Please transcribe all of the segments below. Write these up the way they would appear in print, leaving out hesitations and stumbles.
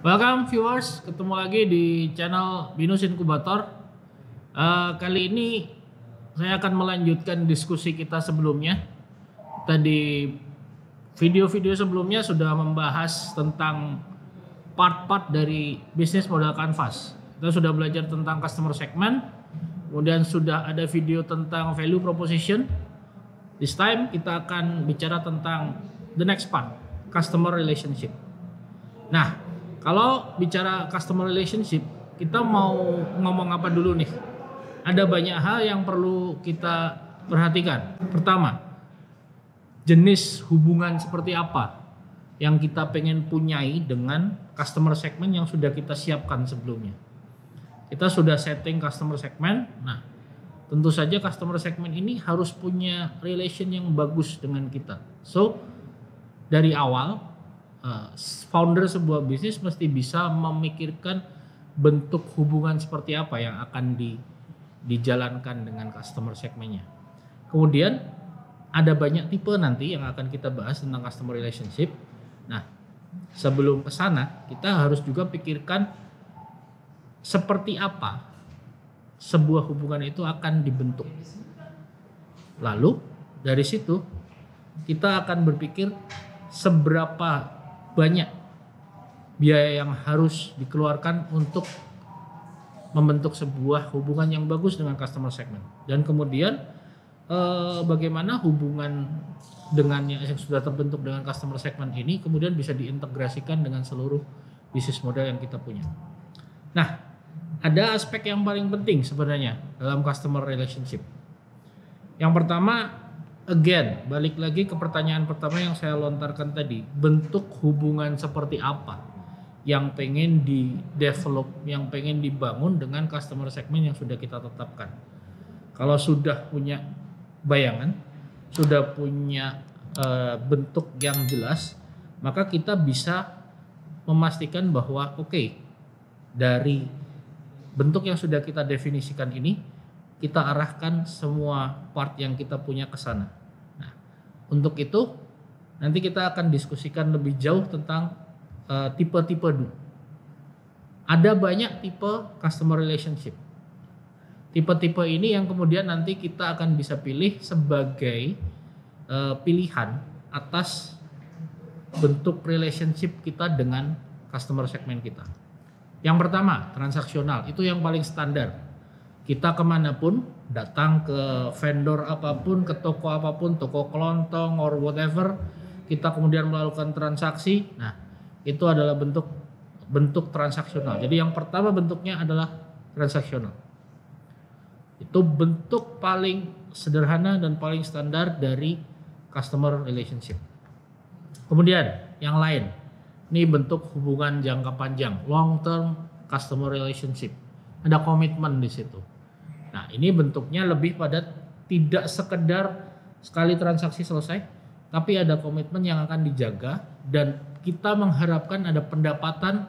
Welcome viewers, ketemu lagi di channel Binus Inkubator. Kali ini saya akan melanjutkan diskusi kita sebelumnya. Tadi video-video sebelumnya sudah membahas tentang part-part dari bisnis model canvas. Kita sudah belajar tentang customer segment, kemudian sudah ada video tentang value proposition. This time kita akan bicara tentang the next part, customer relationship. Nah, kalau bicara customer relationship, kita mau ngomong apa dulu nih? Ada banyak hal yang perlu kita perhatikan. Pertama, jenis hubungan seperti apa yang kita pengen punyai dengan customer segment yang sudah kita siapkan sebelumnya. Kita sudah setting customer segment. Nah, tentu saja customer segment ini harus punya relation yang bagus dengan kita. So, dari awal founder sebuah bisnis mesti bisa memikirkan bentuk hubungan seperti apa yang akan dijalankan dengan customer segmentnya. Kemudian ada banyak tipe nanti yang akan kita bahas tentang customer relationship. Nah, sebelum ke sana kita harus juga pikirkan seperti apa sebuah hubungan itu akan dibentuk. Lalu dari situ kita akan berpikir seberapa banyak biaya yang harus dikeluarkan untuk membentuk sebuah hubungan yang bagus dengan customer segment. Dan kemudian bagaimana hubungan dengan yang sudah terbentuk dengan customer segment ini kemudian bisa diintegrasikan dengan seluruh bisnis model yang kita punya. Nah, ada aspek yang paling penting sebenarnya dalam customer relationship. Yang pertama, again, balik lagi ke pertanyaan pertama yang saya lontarkan tadi. Bentuk hubungan seperti apa yang pengen di-develop, yang pengen dibangun dengan customer segment yang sudah kita tetapkan. Kalau sudah punya bayangan, sudah punya bentuk yang jelas, maka kita bisa memastikan bahwa dari bentuk yang sudah kita definisikan ini, kita arahkan semua part yang kita punya ke sana. Nah, untuk itu nanti kita akan diskusikan lebih jauh tentang tipe-tipe dulu. Ada banyak tipe customer relationship. Tipe-tipe ini yang kemudian nanti kita akan bisa pilih sebagai pilihan atas bentuk relationship kita dengan customer segment kita. Yang pertama, transaksional. Itu yang paling standar. Kita kemanapun, datang ke vendor apapun, ke toko apapun, toko kelontong or whatever, kita kemudian melakukan transaksi. Nah, itu adalah bentuk transaksional. Jadi yang pertama bentuknya adalah transaksional. Itu bentuk paling sederhana dan paling standar dari customer relationship. Kemudian yang lain, ini bentuk hubungan jangka panjang, long term customer relationship. Ada komitmen di situ. Nah, ini bentuknya lebih pada tidak sekedar sekali transaksi selesai, tapi ada komitmen yang akan dijaga dan kita mengharapkan ada pendapatan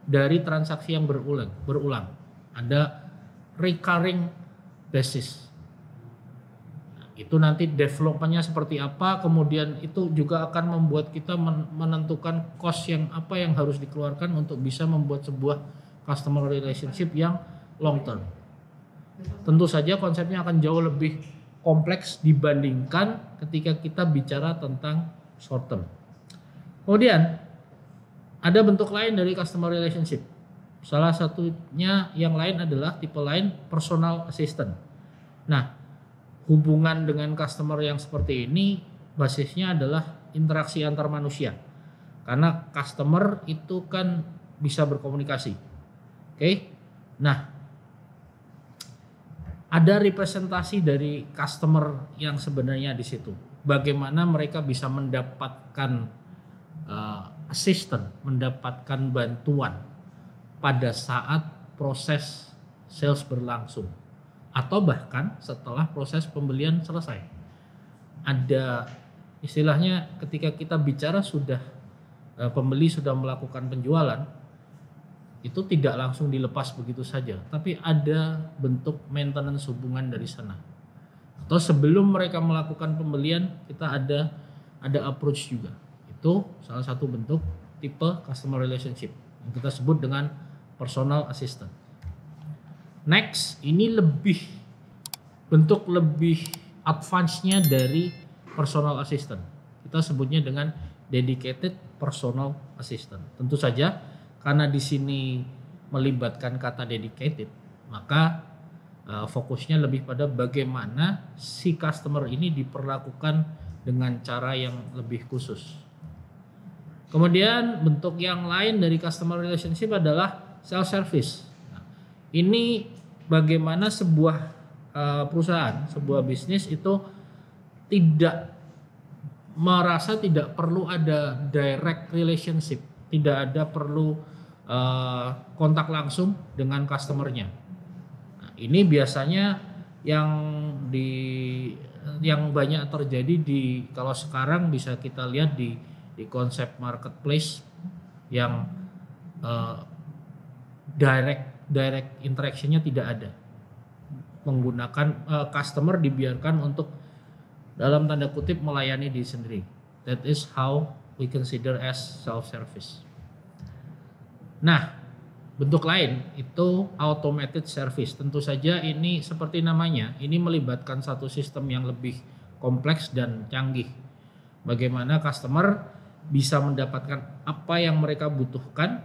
dari transaksi yang berulang. Ada recurring basis. Nah, itu nanti developmentnya seperti apa, kemudian itu juga akan membuat kita menentukan cost yang apa yang harus dikeluarkan untuk bisa membuat sebuah customer relationship yang long term. Tentu saja konsepnya akan jauh lebih kompleks dibandingkan ketika kita bicara tentang short term. Kemudian ada bentuk lain dari customer relationship. Salah satunya yang lain adalah tipe lain personal assistant. Nah, hubungan dengan customer yang seperti ini basisnya adalah interaksi antar manusia. Karena customer itu kan bisa berkomunikasi. Nah, ada representasi dari customer yang sebenarnya di situ. Bagaimana mereka bisa mendapatkan assistant, mendapatkan bantuan pada saat proses sales berlangsung atau bahkan setelah proses pembelian selesai. Ada istilahnya ketika kita bicara sudah pembeli sudah melakukan penjualan, itu tidak langsung dilepas begitu saja, tapi ada bentuk maintenance hubungan dari sana. Atau sebelum mereka melakukan pembelian, kita ada approach juga. Itu salah satu bentuk tipe customer relationship. yang kita sebut dengan personal assistant. Next, ini bentuk lebih advance-nya dari personal assistant. Kita sebutnya dengan dedicated personal assistant. Tentu saja karena di sini melibatkan kata dedicated, maka fokusnya lebih pada bagaimana si customer ini diperlakukan dengan cara yang lebih khusus. Kemudian bentuk yang lain dari customer relationship adalah self service. Nah, ini bagaimana sebuah perusahaan, sebuah bisnis itu tidak merasa tidak perlu ada direct relationship, tidak ada perlu kontak langsung dengan customernya. Nah, ini biasanya yang banyak terjadi kalau sekarang bisa kita lihat di konsep marketplace yang direct interaction-nya tidak ada. Menggunakan customer dibiarkan untuk dalam tanda kutip melayani diri sendiri. That is how we consider as self-service. Nah, bentuk lain itu automated service. Tentu saja ini seperti namanya, ini melibatkan satu sistem yang lebih kompleks dan canggih. Bagaimana customer bisa mendapatkan apa yang mereka butuhkan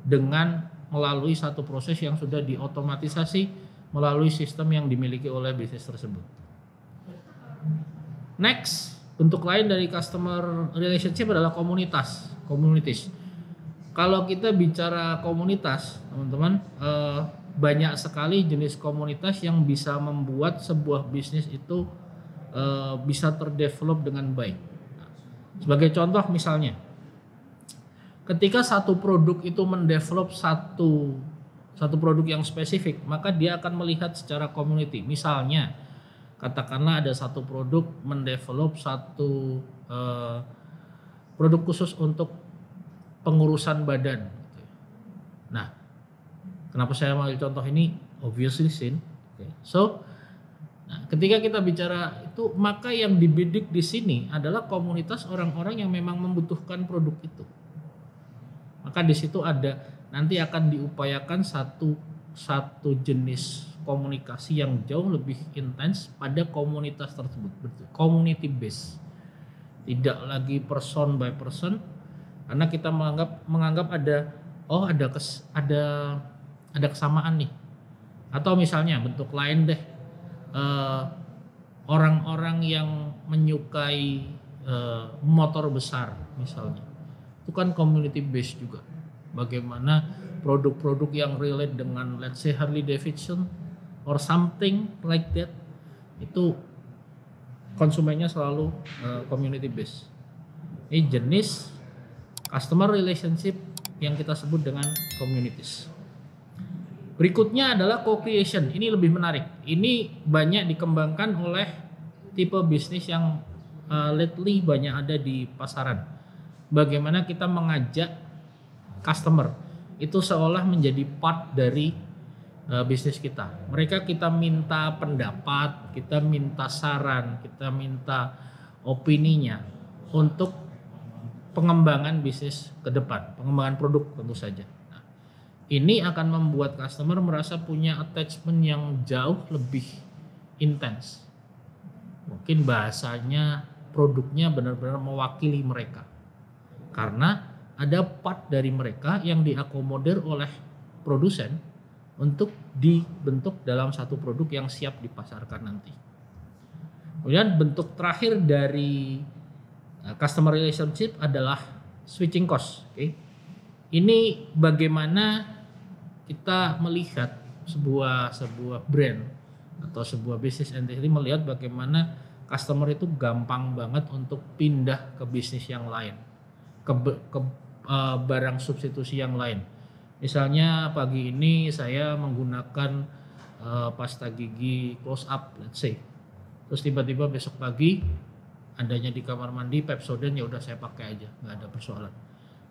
dengan melalui satu proses yang sudah diotomatisasi melalui sistem yang dimiliki oleh bisnis tersebut. Next, bentuk lain dari customer relationship adalah communities. Kalau kita bicara komunitas, teman-teman, banyak sekali jenis komunitas yang bisa membuat sebuah bisnis itu bisa terdevelop dengan baik. Sebagai contoh misalnya, ketika satu produk itu mendevelop satu produk yang spesifik, maka dia akan melihat secara community. Misalnya, katakanlah ada satu produk mendevelop satu produk khusus untuk pengurusan badan. Nah, kenapa saya ambil contoh ini? Obviously sin. Okay. So, ketika kita bicara itu, maka yang dibidik di sini adalah komunitas orang-orang yang memang membutuhkan produk itu. Maka di situ nanti akan diupayakan satu jenis komunikasi yang jauh lebih intens pada komunitas tersebut, community based. Tidak lagi person by person, karena kita menganggap ada kesamaan nih. Atau misalnya bentuk lain deh, orang-orang yang menyukai motor besar misalnya, itu kan community based juga. Bagaimana produk-produk yang relate dengan let's say Harley Davidson or something like that, itu konsumennya selalu community based. Ini jenis customer relationship yang kita sebut dengan communities. Berikutnya adalah co-creation. Ini lebih menarik. Ini banyak dikembangkan oleh tipe bisnis yang lately banyak ada di pasaran. Bagaimana kita mengajak customer itu seolah menjadi part dari bisnis kita. Kita minta pendapat, kita minta saran, kita minta opininya untuk pengembangan bisnis ke depan, pengembangan produk tentu saja. Nah, ini akan membuat customer merasa punya attachment yang jauh lebih intens. Mungkin bahasanya produknya benar-benar mewakili mereka. Karena ada part dari mereka yang diakomodir oleh produsen untuk dibentuk dalam satu produk yang siap dipasarkan nanti. Kemudian bentuk terakhir dari customer relationship adalah switching cost. Okay? Ini bagaimana kita melihat sebuah brand atau sebuah bisnis entity melihat bagaimana customer itu gampang banget untuk pindah ke bisnis yang lain, ke barang substitusi yang lain. Misalnya pagi ini saya menggunakan pasta gigi close up, let's say. Terus tiba-tiba besok pagi adanya di kamar mandi Pepsodent, ya udah saya pakai aja, nggak ada persoalan.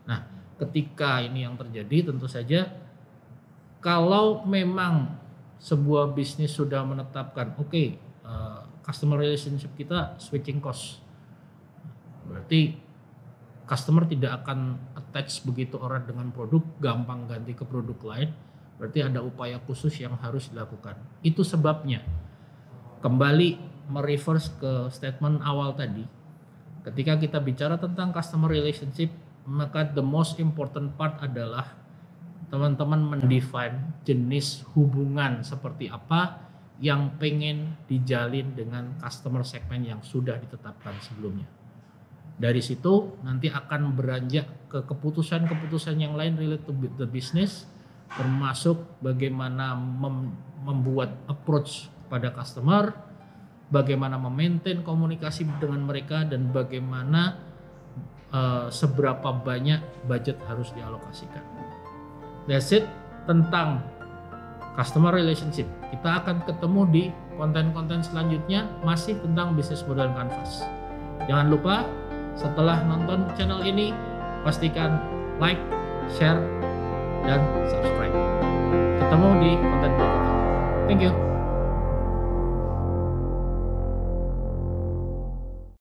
Nah, ketika ini yang terjadi, tentu saja kalau memang sebuah bisnis sudah menetapkan, customer relationship kita switching cost, berarti customer tidak akan attach begitu orang dengan produk, gampang ganti ke produk lain. Berarti ada upaya khusus yang harus dilakukan. Itu sebabnya kembali mereverse ke statement awal tadi. Ketika kita bicara tentang customer relationship, maka the most important part adalah teman-teman mendefine jenis hubungan seperti apa yang pengen dijalin dengan customer segmen yang sudah ditetapkan sebelumnya. Dari situ nanti akan beranjak ke keputusan-keputusan yang lain related to the business, termasuk bagaimana membuat approach pada customer, bagaimana memaintain komunikasi dengan mereka, dan bagaimana seberapa banyak budget harus dialokasikan. That's it tentang customer relationship. Kita akan ketemu di konten-konten selanjutnya masih tentang bisnis model Canvas. Jangan lupa setelah nonton channel ini pastikan like, share, dan subscribe. Ketemu di konten berikutnya. Thank you.